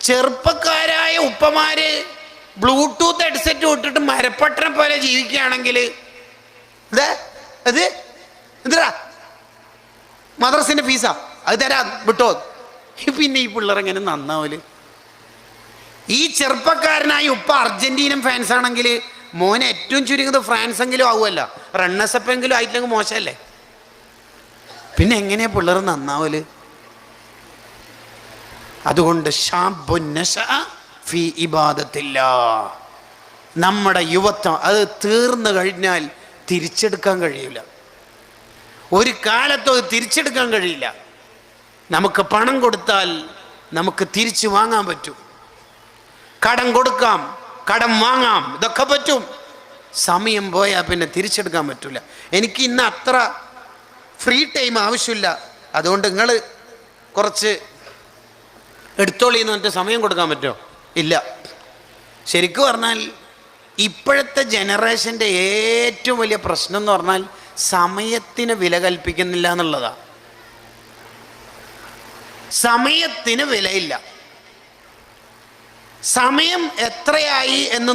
ചെറുപ്പക്കാരായ ഉപ്പമാര് Bluetooth headset വിട്ടിട്ട് മരപ്പട്ടണം പോലെ ജീവിക്കുകയാണെങ്കിൽ എന്താ മദ്രസിന്റെ ഫീസാ അത് തരാം വിട്ടോ. പിന്നെ ഈ പിള്ളേരെങ്ങനെ നന്നാവല്? ഈ ചെറുപ്പക്കാരനായ ഉപ്പ അർജന്റീനൻ ഫാൻസ് ആണെങ്കിൽ മോനെ ഏറ്റവും ചുരുങ്ങുന്നത് ഫ്രാൻസ് എങ്കിലും ആവുമല്ല, റണ്ണേഴ്സപ്പ് എങ്കിലും ആയിട്ടില്ലെങ്കിൽ മോശമല്ലേ? പിന്നെ എങ്ങനെയാ പിള്ളേർ നന്നാവല്? അതുകൊണ്ട് നമ്മുടെ യുവത്വം അത് തീർന്നു കഴിഞ്ഞാൽ തിരിച്ചെടുക്കാൻ കഴിയില്ല. ഒരു കാലത്തും അത് തിരിച്ചെടുക്കാൻ കഴിയില്ല. നമുക്ക് പണം കൊടുത്താൽ നമുക്ക് തിരിച്ചു വാങ്ങാൻ പറ്റും, കടം കൊടുക്കാം, കടം വാങ്ങാം, ഇതൊക്കെ പറ്റും. സമയം പോയാൽ പിന്നെ തിരിച്ചെടുക്കാൻ പറ്റില്ല. എനിക്ക് ഇന്ന് അത്ര ഫ്രീ ടൈം ആവശ്യമില്ല, അതുകൊണ്ട് നിങ്ങൾ കുറച്ച് എടുത്തോളി എന്ന് പറഞ്ഞിട്ട് സമയം കൊടുക്കാൻ പറ്റുമോ? ഇല്ല. ശരിക്കും പറഞ്ഞാൽ ഇപ്പോഴത്തെ ജനറേഷൻ്റെ ഏറ്റവും വലിയ പ്രശ്നം എന്ന് പറഞ്ഞാൽ സമയത്തിന് വില കൽപ്പിക്കുന്നില്ല എന്നുള്ളതാണ്. സമയത്തിന് വിലയില്ല. സമയം എത്രയായി എന്ന്